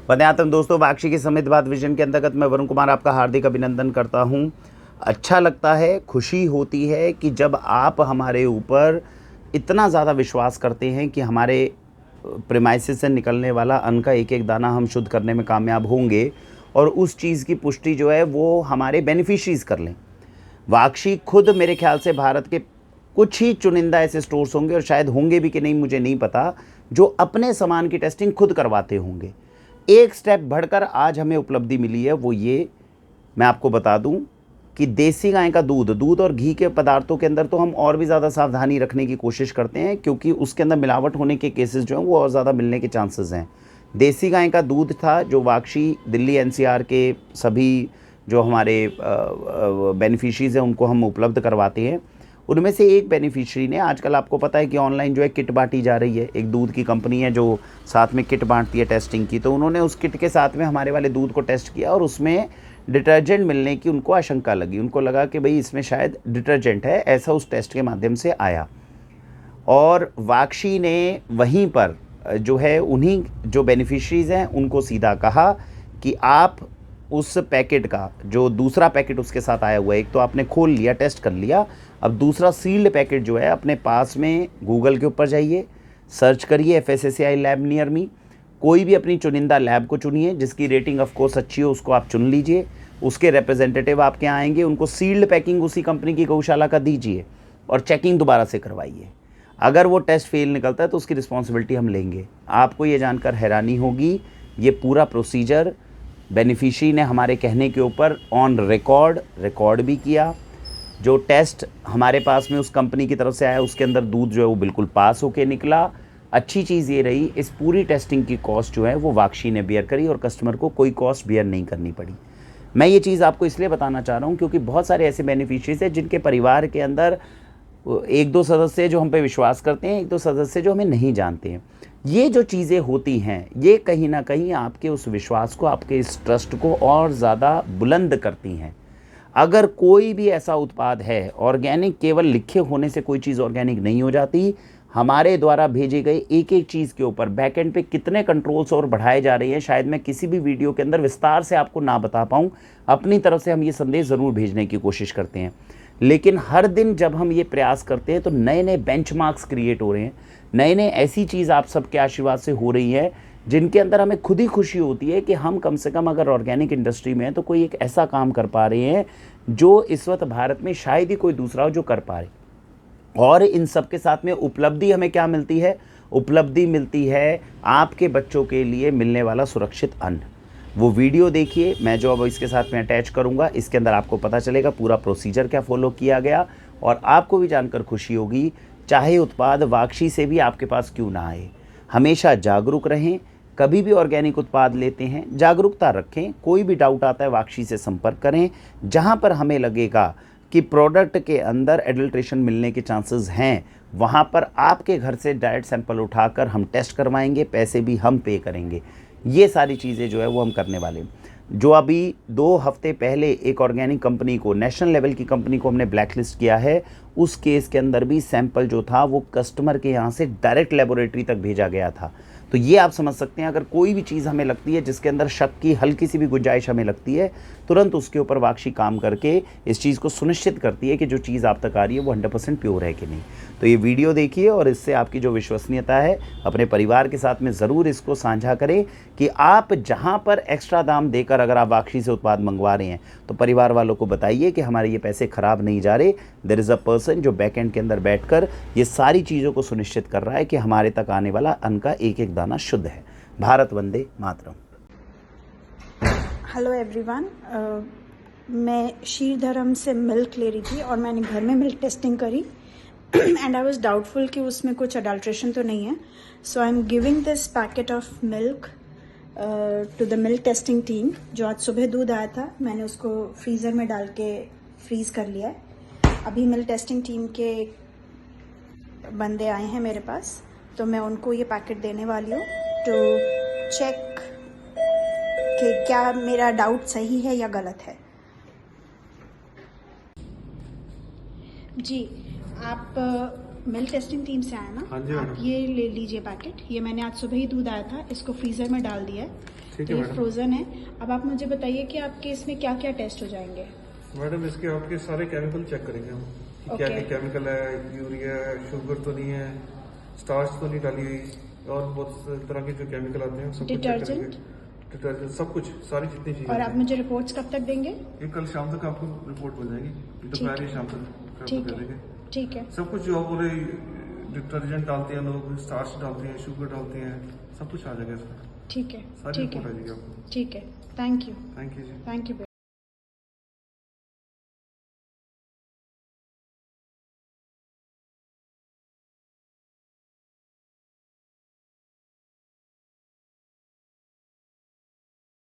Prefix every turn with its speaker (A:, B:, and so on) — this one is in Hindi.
A: वंदे मातरम दोस्तों, वाक्षी की समृद्ध बात विजन के अंतर्गत मैं वरुण कुमार आपका हार्दिक अभिनंदन करता हूं। अच्छा लगता है, खुशी होती है कि जब आप हमारे ऊपर इतना ज़्यादा विश्वास करते हैं कि हमारे प्रेमाइसिस से निकलने वाला अन्न का एक एक दाना हम शुद्ध करने में कामयाब होंगे और उस चीज़ की पुष्टि जो है वो हमारे बेनिफिशरीज कर लें। वाक्षी खुद मेरे ख्याल से भारत के कुछ ही चुनिंदा ऐसे स्टोर्स होंगे, और शायद होंगे भी कि नहीं मुझे नहीं पता, जो अपने सामान की टेस्टिंग खुद करवाते होंगे। एक स्टेप बढ़कर आज हमें उपलब्धि मिली है, वो ये मैं आपको बता दूं कि देसी गाय का दूध और घी के पदार्थों के अंदर तो हम और भी ज़्यादा सावधानी रखने की कोशिश करते हैं, क्योंकि उसके अंदर मिलावट होने के केसेस जो हैं वो और ज़्यादा मिलने के चांसेस हैं। देसी गाय का दूध था जो वाक्षी दिल्ली एनसीआर के सभी जो हमारे बेनिफिशरीज़ हैं उनको हम उपलब्ध करवाते हैं। उनमें से एक बेनिफिशरी ने, आजकल आपको पता है कि ऑनलाइन जो है किट बांटी जा रही है, एक दूध की कंपनी है जो साथ में किट बांटती है टेस्टिंग की, तो उन्होंने उस किट के साथ में हमारे वाले दूध को टेस्ट किया और उसमें डिटर्जेंट मिलने की उनको आशंका लगी। उनको लगा कि भाई इसमें शायद डिटर्जेंट है, ऐसा उस टेस्ट के माध्यम से आया। और वाक्षी ने वहीं पर जो है उन्हीं जो बेनिफिशरीज़ हैं उनको सीधा कहा कि आप उस पैकेट का जो दूसरा पैकेट उसके साथ आया हुआ है, एक तो आपने खोल लिया, टेस्ट कर लिया, अब दूसरा सील्ड पैकेट जो है अपने पास में गूगल के ऊपर जाइए, सर्च करिए FSSAI लैब नियर मी, कोई भी अपनी चुनिंदा लैब को चुनिए जिसकी रेटिंग ऑफ कोर्स अच्छी हो, उसको आप चुन लीजिए। उसके रिप्रेजेंटेटिव आपके यहाँ आएंगे, उनको सील्ड पैकिंग उसी कंपनी की गौशाला का दीजिए और चेकिंग दोबारा से करवाइए। अगर वो टेस्ट फेल निकलता है तो उसकी रिस्पॉन्सिबिलिटी हम लेंगे। आपको ये जानकर हैरानी होगी, ये पूरा प्रोसीजर बेनिफिशरी ने हमारे कहने के ऊपर ऑन रिकॉर्ड भी किया। जो टेस्ट हमारे पास में उस कंपनी की तरफ से आया उसके अंदर दूध जो है वो बिल्कुल पास होके निकला। अच्छी चीज़ ये रही, इस पूरी टेस्टिंग की कॉस्ट जो है वो वाक्षी ने बियर करी और कस्टमर को कोई कॉस्ट बियर नहीं करनी पड़ी। मैं ये चीज़ आपको इसलिए बताना चाह रहा हूँ क्योंकि बहुत सारे ऐसे बेनिफिशरीज हैं जिनके परिवार के अंदर एक दो सदस्य जो हम पे विश्वास करते हैं, एक दो सदस्य जो हमें नहीं जानते हैं। ये जो चीज़ें होती हैं ये कहीं ना कहीं आपके उस विश्वास को, आपके इस ट्रस्ट को और ज़्यादा बुलंद करती हैं। अगर कोई भी ऐसा उत्पाद है, ऑर्गेनिक केवल लिखे होने से कोई चीज़ ऑर्गेनिक नहीं हो जाती। हमारे द्वारा भेजे गए एक एक चीज़ के ऊपर बैकएंड पे कितने कंट्रोल्स और बढ़ाए जा रहे हैं, शायद मैं किसी भी वीडियो के अंदर विस्तार से आपको ना बता पाऊँ। अपनी तरफ से हम ये संदेश ज़रूर भेजने की कोशिश करते हैं, लेकिन हर दिन जब हम ये प्रयास करते हैं तो नए नए बेंचमार्क्स क्रिएट हो रहे हैं, नए नए ऐसी चीज़ आप सबके आशीर्वाद से हो रही है जिनके अंदर हमें खुद ही खुशी होती है कि हम कम से कम अगर ऑर्गेनिक इंडस्ट्री में हैं तो कोई एक ऐसा काम कर पा रहे हैं जो इस वक्त भारत में शायद ही कोई दूसरा हो जो कर पा रहे। और इन सब के साथ में उपलब्धि हमें क्या मिलती है? उपलब्धि मिलती है आपके बच्चों के लिए मिलने वाला सुरक्षित अन्न। वो वीडियो देखिए, मैं जो अब इसके साथ में अटैच करूँगा, इसके अंदर आपको पता चलेगा पूरा प्रोसीजर क्या फॉलो किया गया, और आपको भी जानकर खुशी होगी। चाहे उत्पाद वाक्षी से भी आपके पास क्यों ना आए, हमेशा जागरूक रहें। कभी भी ऑर्गेनिक उत्पाद लेते हैं जागरूकता रखें। कोई भी डाउट आता है वाक्षी से संपर्क करें। जहां पर हमें लगेगा कि प्रोडक्ट के अंदर एडल्ट्रेशन मिलने के चांसेस हैं, वहां पर आपके घर से डायरेक्ट सैंपल उठाकर हम टेस्ट करवाएंगे, पैसे भी हम पे करेंगे। ये सारी चीज़ें जो है वो हम करने वाले हैं। जो अभी 2 हफ्ते पहले एक ऑर्गेनिक कंपनी को, नेशनल लेवल की कंपनी को हमने ब्लैकलिस्ट किया है, उस केस के अंदर भी सैंपल जो था वो कस्टमर के यहाँ से डायरेक्ट लेबोरेटरी तक भेजा गया था। तो ये आप समझ सकते हैं, अगर कोई भी चीज़ हमें लगती है जिसके अंदर शक की हल्की सी भी गुंजाइश हमें लगती है, तुरंत उसके ऊपर वाक्षी काम करके इस चीज़ को सुनिश्चित करती है कि जो चीज़ आप तक आ रही है वो 100% प्योर है कि नहीं। तो ये वीडियो देखिए और इससे आपकी जो विश्वसनीयता है अपने परिवार के साथ में ज़रूर इसको साझा करें कि आप जहाँ पर एक्स्ट्रा दाम देकर अगर आप वाक्षी से उत्पाद मंगवा रहे हैं तो परिवार वालों को बताइए कि हमारे ये पैसे ख़राब नहीं जा रहे। देयर इज़ अ पर्सन जो बैकएंड के अंदर बैठकर ये सारी चीज़ों को सुनिश्चित कर रहा है कि हमारे तक आने वाला अन्न का एक एक दाना शुद्ध है। भारत वंदे मातरम।
B: हेलो एवरीवन, मैं शीरधरम से मिल्क ले रही थी और मैंने घर में मिल्क टेस्टिंग करी एंड आई वाज डाउटफुल कि उसमें कुछ अडल्ट्रेशन तो नहीं है। So I am giving this packet of milk to the milk testing team. जो आज सुबह दूध आया था मैंने उसको फ्रीज़र में डाल के फ्रीज़ कर लिया है। अभी मिल्क टेस्टिंग टीम के बंदे आए हैं मेरे पास, तो मैं उनको ये पैकेट देने वाली हूँ टू चेक कि क्या मेरा डाउट सही है या गलत है। जी, आप मिल्क टेस्टिंग टीम से आए ना?
C: हाँ जी,
B: आप ये ले लीजिए पैकेट। ये मैंने आज सुबह ही दूध आया था, इसको फ्रीज़र में डाल दिया है।
C: ठीक
B: तो
C: है
B: ये
C: मैडम।
B: फ्रोजन है। अब आप मुझे बताइए कि आपके इसमें क्या क्या टेस्ट हो जाएंगे।
C: मैडम इसके आपके सारे केमिकल चेक करेंगे हम कि क्या
B: Okay.
C: क्या केमिकल है, यूरिया है, शुगर तो नहीं है, स्टार्च तो नहीं डाली हुई, और बहुत तरह के जो केमिकल आते हैं सब कुछ चेक
B: Detergent?
C: करेंगे। डिटर्जेंट सब कुछ, सारी जितनी चीजें
B: और आप
C: हैं।
B: मुझे रिपोर्ट्स कब तक देंगे?
C: ये कल शाम तक आपको रिपोर्ट मिल जाएगी, दोपहर या शाम तक आपको
B: ठीक
C: दे
B: है,
C: देंगे।
B: ठीक है,
C: सब कुछ जो पूरे डिटर्जेंट डालते हैं लोग, स्टार्च डालते हैं, शुगर डालते हैं, सब कुछ आ जाएगा इसमें,
B: ठीक है,
C: सारी
B: ठीक
C: रिपोर्ट आ
B: है,
C: जाएगी आपको।
B: ठीक है। Thank you,
C: thank you ji.
B: Thank you.